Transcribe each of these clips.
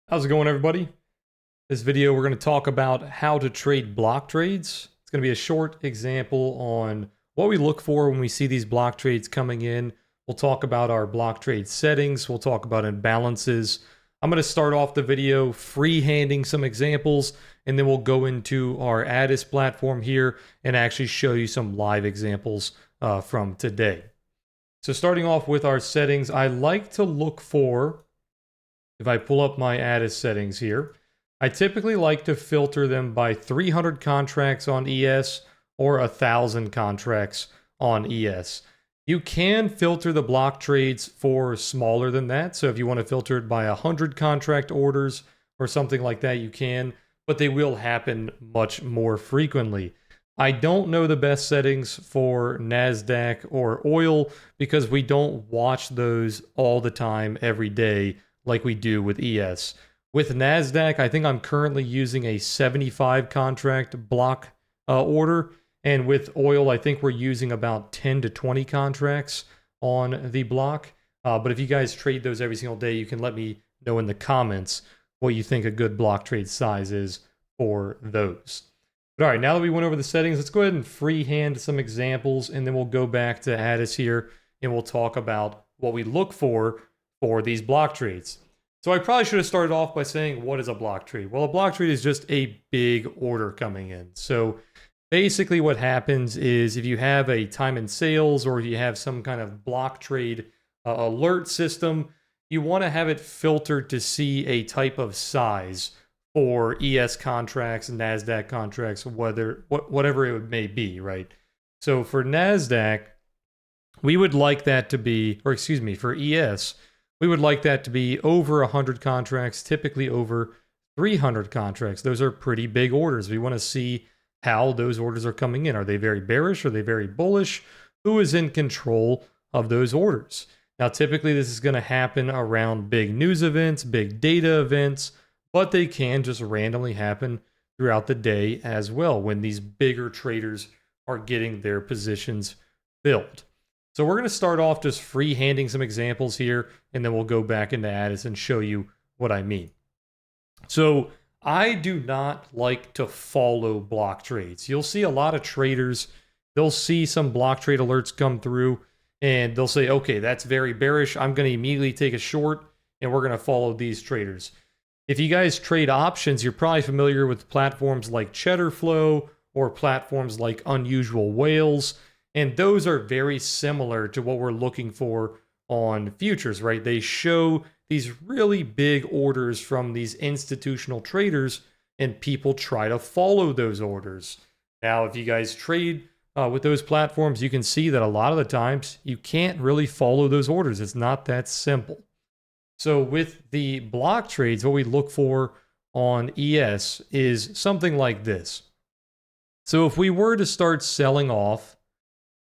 How's it going, everybody? This video, we're going to talk about how to trade block trades. It's going to be a short example on what we look for when we see these block trades coming in. We'll talk about our block trade settings. We'll talk about imbalances. I'm going to start off the video freehanding some examples, and then we'll go into our adhere platform here and actually show you some live examples from today. So starting off with our settings, I like to look for, if I pull up my adhere settings here, I typically like to filter them by 300 contracts on ES or 1,000 contracts on ES. You can filter the block trades for smaller than that. So if you want to filter it by 100 contract orders or something like that, you can, but they will happen much more frequently. I don't know the best settings for NASDAQ or oil because we don't watch those all the time every day like we do with ES. With NASDAQ, I think I'm currently using a 75 contract block order. And with oil, I think we're using about 10 to 20 contracts on the block. But if you guys trade those every single day, you can let me know in the comments what you think a good block trade size is for those. But all right, now that we went over the settings, let's go ahead and freehand some examples, and then we'll go back to adhere here, and we'll talk about what we look for these block trades. So I probably should have started off by saying, what is a block trade? Well, a block trade is just a big order coming in. So basically what happens is if you have a time in sales or if you have some kind of block trade alert system, you want to have it filtered to see a type of size for ES contracts, NASDAQ contracts, whatever it may be, right? So for NASDAQ, we would like that to be, or excuse me, for ES, we would like that to be over 100 contracts, typically over 300 contracts. Those are pretty big orders. We want to see how those orders are coming in. Are they very bearish? Are they very bullish? Who is in control of those orders? Now, typically this is going to happen around big news events, big data events, but they can just randomly happen throughout the day as well when these bigger traders are getting their positions filled. So we're going to start off just freehanding some examples here, and then we'll go back into adhere and show you what I mean. So I do not like to follow block trades. You'll see a lot of traders, they'll see some block trade alerts come through, and they'll say, okay, that's very bearish. I'm going to immediately take a short, and we're going to follow these traders. If you guys trade options, you're probably familiar with platforms like Cheddar Flow or platforms like Unusual Whales. And those are very similar to what we're looking for on futures, right? They show these really big orders from these institutional traders, and people try to follow those orders. Now, if you guys trade with those platforms, you can see that a lot of the times you can't really follow those orders. It's not that simple. So with the block trades, what we look for on ES is something like this. So if we were to start selling off,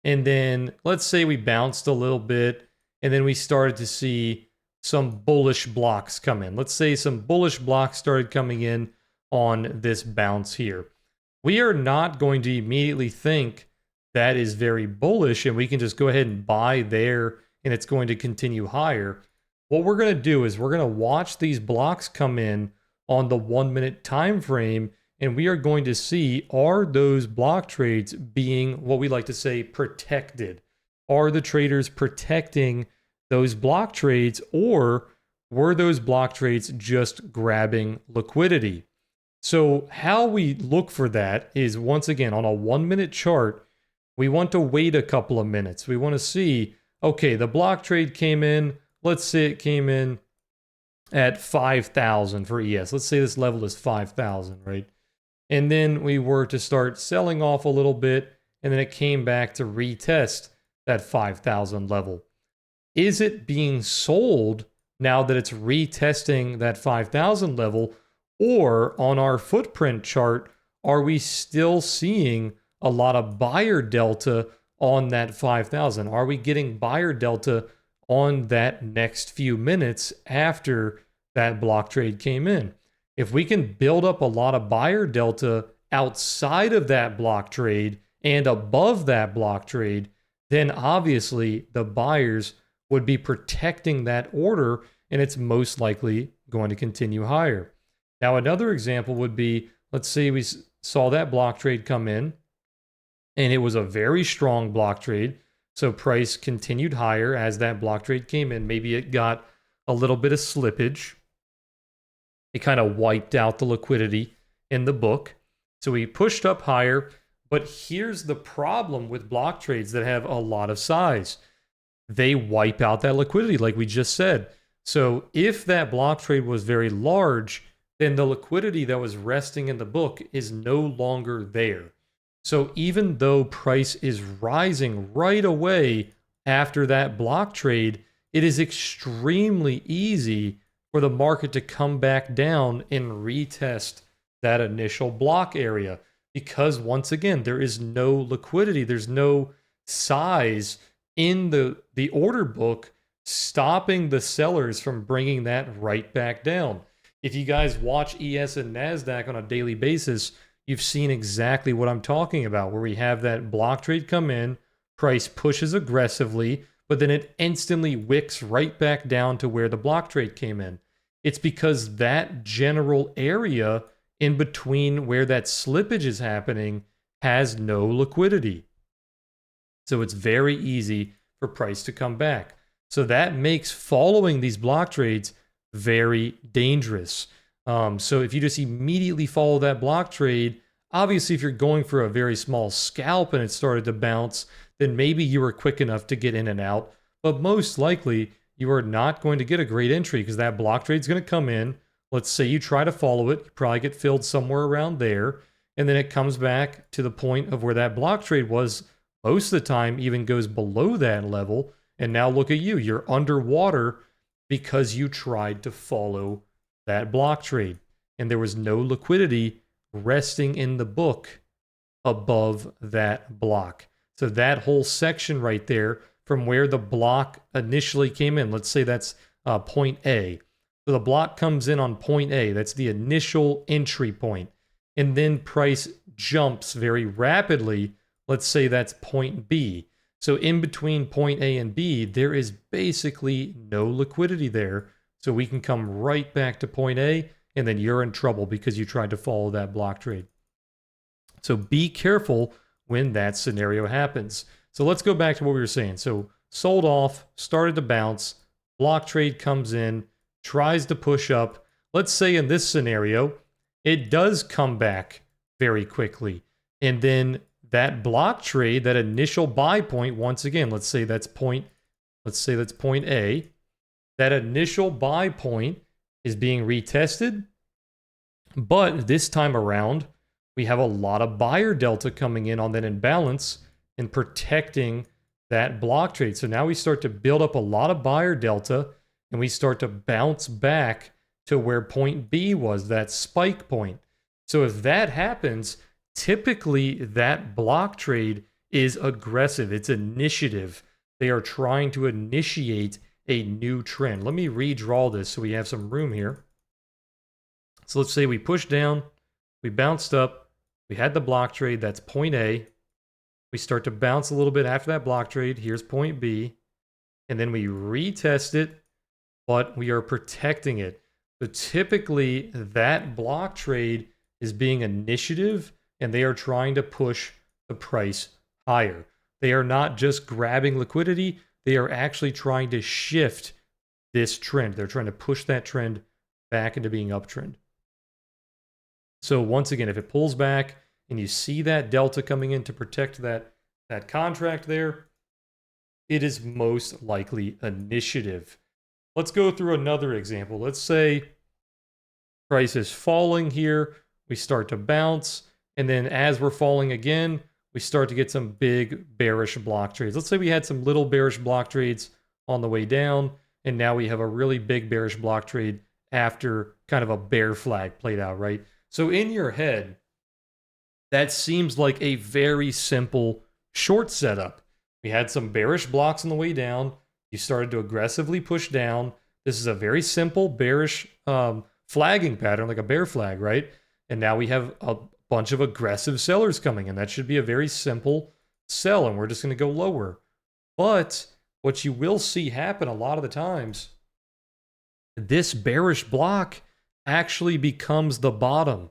and then let's say we bounced a little bit, and then we started to see some bullish blocks come in. Let's say some bullish blocks started coming in on this bounce here. We are not going to immediately think that is very bullish, and we can just go ahead and buy there, and it's going to continue higher. What we're going to do is we're going to watch these blocks come in on the 1 minute time frame, and we are going to see, are those block trades being what we like to say protected? Are the traders protecting those block trades, or were those block trades just grabbing liquidity? So how we look for that is, once again, on a 1 minute chart, we want to wait a couple of minutes. We want to see, okay, the block trade came in. Let's say it came in at 5,000 for ES. Let's say this level is 5,000, right? And then we were to start selling off a little bit, and then it came back to retest that 5,000 level. Is it being sold now that it's retesting that 5,000 level? Or on our footprint chart, are we still seeing a lot of buyer delta on that 5,000? Are we getting buyer delta on that next few minutes after that block trade came in? If we can build up a lot of buyer delta outside of that block trade and above that block trade, then obviously the buyers would be protecting that order, and it's most likely going to continue higher. Now, another example would be, let's say we saw that block trade come in, and it was a very strong block trade. So price continued higher as that block trade came in. Maybe it got a little bit of slippage. It kind of wiped out the liquidity in the book. So we pushed up higher. But here's the problem with block trades that have a lot of size. They wipe out that liquidity, like we just said. So if that block trade was very large, then the liquidity that was resting in the book is no longer there. So even though price is rising right away after that block trade, it is extremely easy for the market to come back down and retest that initial block area. Because once again, there is no liquidity, there's no size in the order book stopping the sellers from bringing that right back down. If you guys watch ES and NASDAQ on a daily basis, you've seen exactly what I'm talking about, where we have that block trade come in, price pushes aggressively, but then it instantly wicks right back down to where the block trade came in. It's because that general area in between where that slippage is happening has no liquidity. So it's very easy for price to come back. So that makes following these block trades very dangerous. So if you just immediately follow that block trade, obviously if you're going for a very small scalp and it started to bounce, then maybe you were quick enough to get in and out. But most likely you are not going to get a great entry because that block trade is going to come in. Let's say you try to follow it, you probably get filled somewhere around there, and then it comes back to the point of where that block trade was. Most of the time even goes below that level, and now look at you, you're underwater because you tried to follow that block trade, and there was no liquidity resting in the book above that block. So that whole section right there from where the block initially came in, let's say that's point A. So the block comes in on point A, that's the initial entry point, and then price jumps very rapidly. Let's say that's point B. So in between point A and B, there is basically no liquidity there. So we can come right back to point A, and then you're in trouble because you tried to follow that block trade. So be careful when that scenario happens. So let's go back to what we were saying. So sold off, started to bounce, block trade comes in, tries to push up. Let's say in this scenario, it does come back very quickly. And then that block trade, that initial buy point, once again, let's say that's point A. That initial buy point is being retested. But this time around, we have a lot of buyer delta coming in on that imbalance and protecting that block trade. So now we start to build up a lot of buyer delta and we start to bounce back to where point B was, that spike point. So if that happens, typically that block trade is aggressive. It's initiative. They are trying to initiate a new trend. Let me redraw this so we have some room here. So let's say we pushed down, we bounced up, we had the block trade, that's point A. We start to bounce a little bit after that block trade. Here's point B. And then we retest it, but we are protecting it. So typically that block trade is being initiative and they are trying to push the price higher. They are not just grabbing liquidity. They are actually trying to shift this trend. They're trying to push that trend back into being uptrend. So once again, if it pulls back and you see that delta coming in to protect that contract there, it is most likely initiative. Let's go through another example. Let's say price is falling here. We start to bounce. And then as we're falling again, we start to get some big bearish block trades. Let's say we had some little bearish block trades on the way down. And now we have a really big bearish block trade after kind of a bear flag played out, right? So in your head, that seems like a very simple short setup. We had some bearish blocks on the way down. You started to aggressively push down. This is a very simple bearish flagging pattern, like a bear flag, right? And now we have a bunch of aggressive sellers coming in. That should be a very simple sell, and we're just going to go lower. But what you will see happen a lot of the times this bearish block actually becomes the bottom.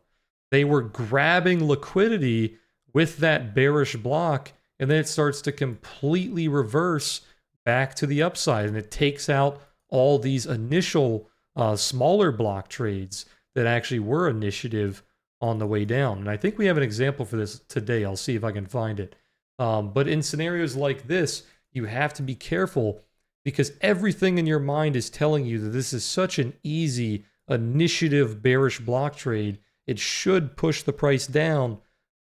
They were grabbing liquidity with that bearish block, and then it starts to completely reverse back to the upside, and it takes out all these initial smaller block trades that actually were initiative on the way down. And I think we have an example for this today. I'll see if I can find it. But in scenarios like this, you have to be careful because everything in your mind is telling you that this is such an easy initiative bearish block trade. It should push the price down,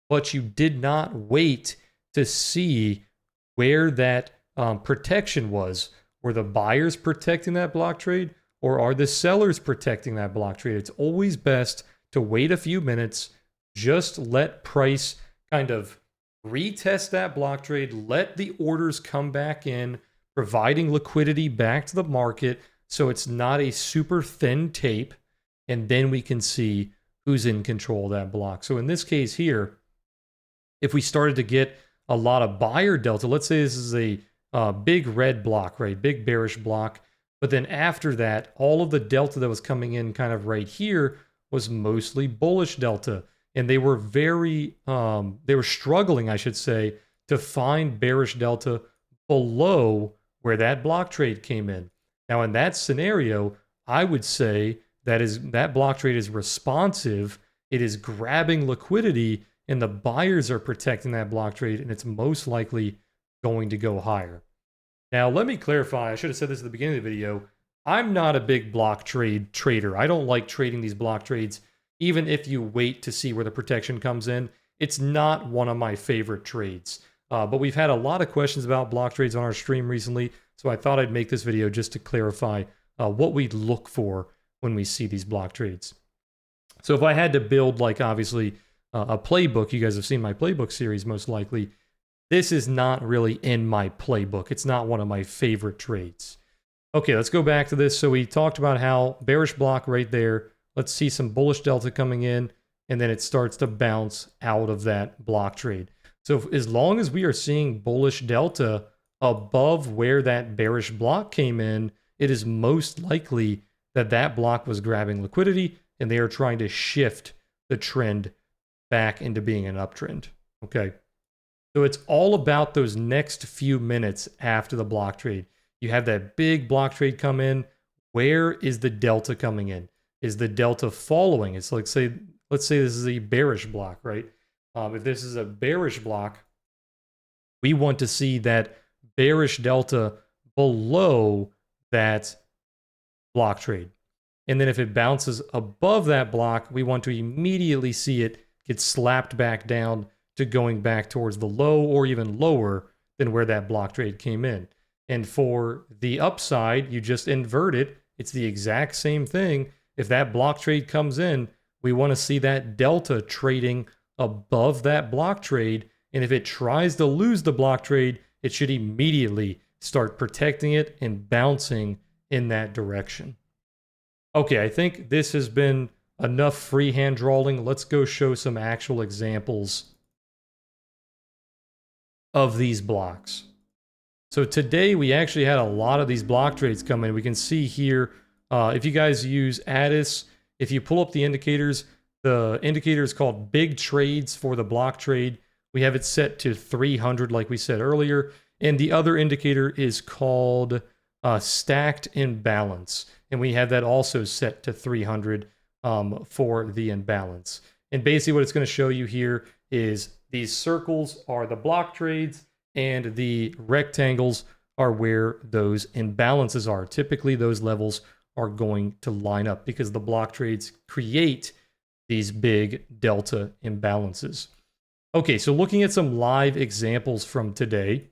but you did not wait to see where that protection was. Were the buyers protecting that block trade, or are the sellers protecting that block trade? It's always best to wait a few minutes, just let price kind of retest that block trade, let the orders come back in, providing liquidity back to the market so it's not a super thin tape, and then we can see who's in control of that block. So in this case here, if we started to get a lot of buyer delta, let's say this is a big red block, right? Big bearish block. But then after that, all of the delta that was coming in kind of right here was mostly bullish delta. And they were they were struggling, I should say, to find bearish delta below where that block trade came in. Now, in that scenario, I would say that block trade is responsive. It is grabbing liquidity, and the buyers are protecting that block trade, and it's most likely going to go higher. Now, let me clarify. I should have said this at the beginning of the video. I'm not a big block trade trader. I don't like trading these block trades, even if you wait to see where the protection comes in. It's not one of my favorite trades. But we've had a lot of questions about block trades on our stream recently, so I thought I'd make this video just to clarify what we look for when we see these block trades. So if I had to build, like, obviously, a playbook, you guys have seen my playbook series most likely, this is not really in my playbook. It's not one of my favorite trades. Okay, let's go back to this. So we talked about how bearish block right there. Let's see some bullish delta coming in, and then it starts to bounce out of that block trade. So as long as we are seeing bullish delta above where that bearish block came in, it is most likely that that block was grabbing liquidity, and they are trying to shift the trend back into being an uptrend. Okay. So it's all about those next few minutes after the block trade. You have that big block trade come in. Where is the delta coming in? Is the delta following? It's like, let's say this is a bearish block, right? If this is a bearish block, we want to see that bearish delta below that block trade. And then if it bounces above that block, we want to immediately see it get slapped back down to going back towards the low or even lower than where that block trade came in. And for the upside, you just invert it. It's the exact same thing. If that block trade comes in, we want to see that delta trading above that block trade. And if it tries to lose the block trade, it should immediately start protecting it and bouncing in that direction. Okay, I think this has been enough freehand drawing. Let's go show some actual examples of these blocks. So today we actually had a lot of these block trades come in. We can see here, if you guys use Addis, if you pull up the indicators, the indicator is called Big Trades for the block trade. We have it set to 300 like we said earlier. And the other indicator is called Stacked Imbalance. And we have that also set to 300 for the imbalance. And basically what it's going to show you here is these circles are the block trades and the rectangles are where those imbalances are. Typically those levels are going to line up because the block trades create these big delta imbalances. Okay, so looking at some live examples from today,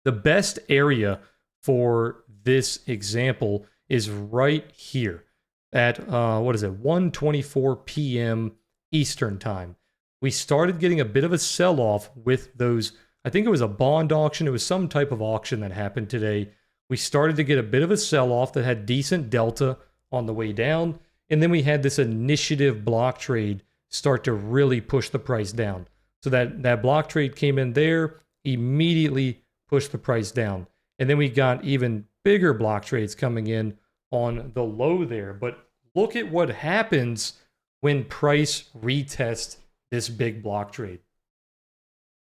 the best area for this example is right here at, 1:24 p.m. Eastern time. We started getting a bit of a sell-off with those, I think it was a bond auction, it was some type of auction that happened today. We started to get a bit of a sell-off that had decent delta on the way down, and then we had this initiative block trade start to really push the price down. So that block trade came in there, immediately pushed the price down. And then we got even bigger block trades coming in on the low there. But look at what happens when price retests this big block trade.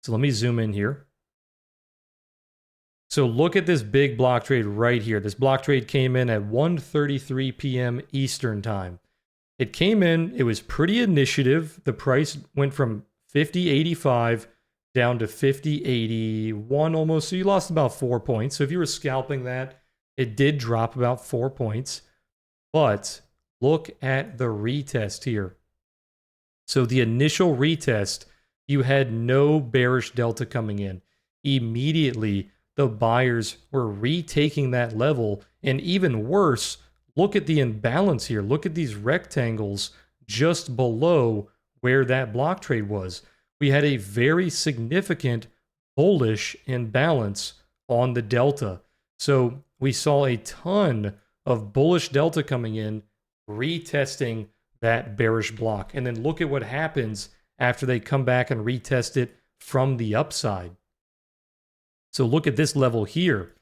So let me zoom in here. So look at this big block trade right here. This block trade came in at 1:33 p.m. Eastern time. It came in, it was pretty initiative. The price went from 50.85 down to 50.81 almost. So you lost about 4 points. So if you were scalping that, it did drop about 4 points. But look at the retest here. So the initial retest, you had no bearish delta coming in. Immediately, the buyers were retaking that level. And even worse, look at the imbalance here. Look at these rectangles just below where that block trade was. We had a very significant bullish imbalance on the delta. So we saw a ton of bullish delta coming in, retesting that bearish block. And then look at what happens after they come back and retest it from the upside. So look at this level here.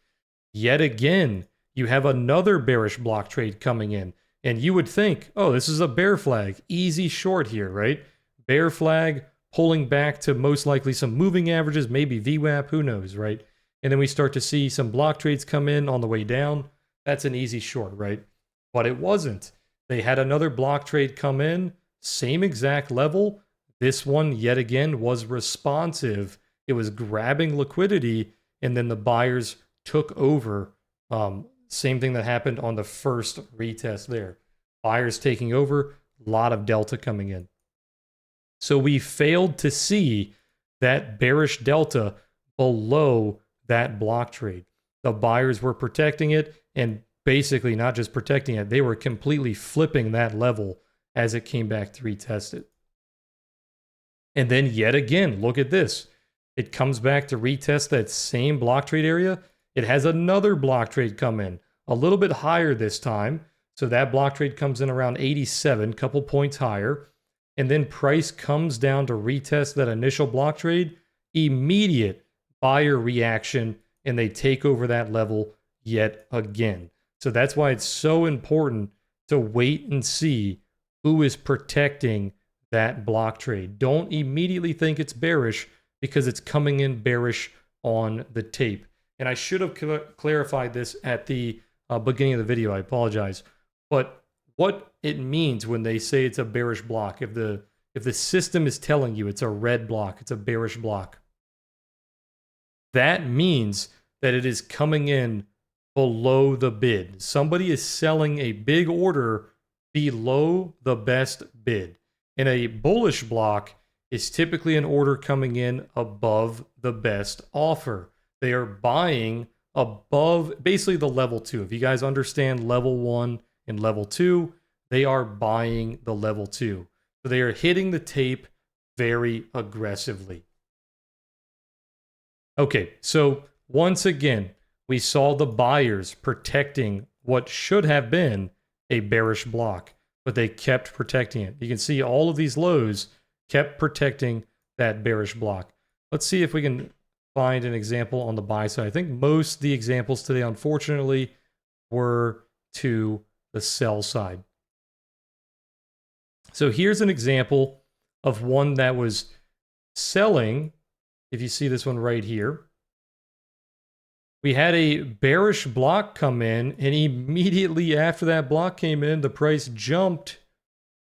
Yet again, you have another bearish block trade coming in. And you would think, oh, this is a bear flag. Easy short here, right? Bear flag pulling back to most likely some moving averages, maybe VWAP, who knows, right? And then we start to see some block trades come in on the way down. That's an easy short, right? But it wasn't. They had another block trade come in, same exact level. This one, yet again, was responsive. It was grabbing liquidity, and then the buyers took over. Same thing that happened on the first retest there. Buyers taking over, a lot of delta coming in. So we failed to see that bearish delta below that block trade. The buyers were protecting it, and basically not just protecting it, they were completely flipping that level as it came back to retest it. And then yet again, look at this. It comes back to retest that same block trade area. It has another block trade come in, a little bit higher this time. So that block trade comes in around 87, couple points higher. And then price comes down to retest that initial block trade. Immediate buyer reaction, and they take over that level yet again. So that's why it's so important to wait and see who is protecting that block trade. Don't immediately think it's bearish because it's coming in bearish on the tape. And I should have clarified this at the beginning of the video. I apologize. But what it means when they say it's a bearish block, if the system is telling you it's a red block, it's a bearish block, that means that it is coming in below the bid. Somebody is selling a big order below the best bid. And a bullish block is typically an order coming in above the best offer. They are buying above basically the level 2. If you guys understand level 1 and level 2, they are buying the level 2. So they are hitting the tape very aggressively. Okay, so once again, we saw the buyers protecting what should have been a bearish block, but they kept protecting it. You can see all of these lows kept protecting that bearish block. Let's see if we can find an example on the buy side. I think most of the examples today, unfortunately, were to the sell side. So here's an example of one that was selling. If you see this one right here, we had a bearish block come in, and immediately after that block came in, the price jumped,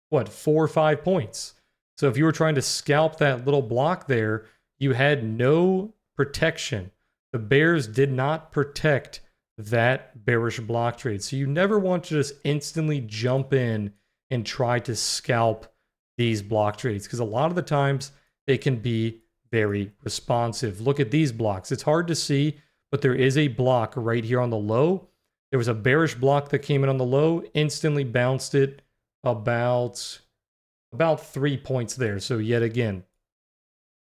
what, 4 or 5 points. So if you were trying to scalp that little block there, you had no protection. The bears did not protect that bearish block trade. So you never want to just instantly jump in and try to scalp these block trades, because a lot of the times they can be very responsive. Look at these blocks. It's hard to see, but there is a block right here on the low. There was a bearish block that came in on the low, instantly bounced it about 3 points there. So yet again,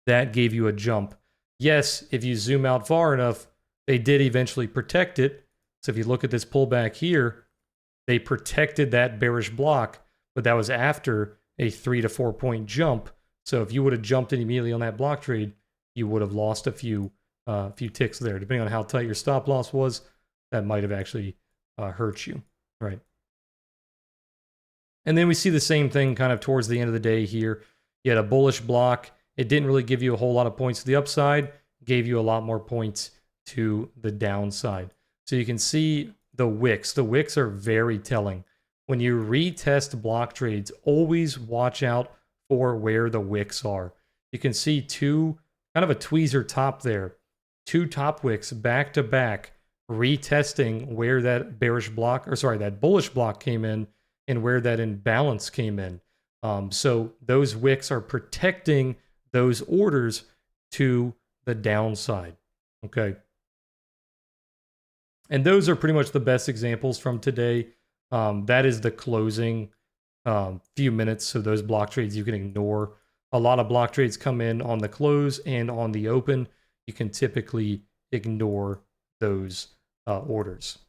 that gave you a jump. Yes, if you zoom out far enough, they did eventually protect it. So if you look at this pullback here, they protected that bearish block, but that was after a 3 to 4 point jump. So if you would have jumped in immediately on that block trade, you would have lost a few ticks there. Depending on how tight your stop loss was, that might have actually hurt you. right? And then we see the same thing kind of towards the end of the day here. You had a bullish block. It didn't really give you a whole lot of points to the upside, gave you a lot more points to the downside. So you can see the wicks. The wicks are very telling. When you retest block trades, always watch out for where the wicks are. You can see kind of a tweezer top there, two top wicks back to back, retesting where that that bullish block came in and where that imbalance came in. So those wicks are protecting those orders to the downside. Okay. And those are pretty much the best examples from today. That is the closing few minutes. So those block trades you can ignore. A lot of block trades come in on the close and on the open. You can typically ignore those orders.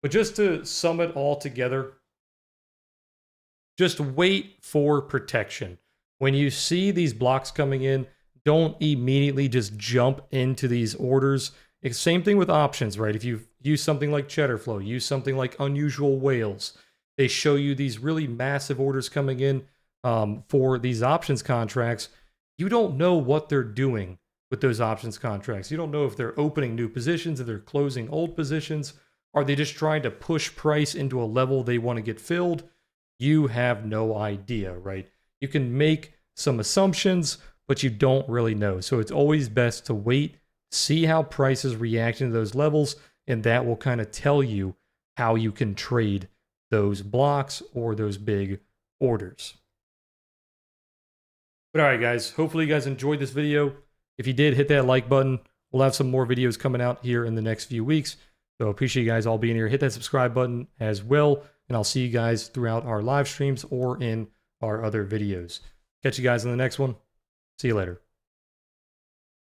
But just to sum it all together, just wait for protection. When you see these blocks coming in, don't immediately just jump into these orders. It's same thing with options, right? If you use something like cheddar flow, use something like unusual whales, they show you these really massive orders coming in for these options contracts. You don't know what they're doing with those options contracts. You don't know if they're opening new positions, if they're closing old positions. Are they just trying to push price into a level they want to get filled? You have no idea, right? You can make some assumptions, but you don't really know. So it's always best to wait, see how price is reacting to those levels, and that will kind of tell you how you can trade those blocks or those big orders. But all right, guys, hopefully you guys enjoyed this video. If you did, hit that like button. We'll have some more videos coming out here in the next few weeks. So appreciate you guys all being here. Hit that subscribe button as well. And I'll see you guys throughout our live streams or in our other videos. Catch you guys in the next one. See you later.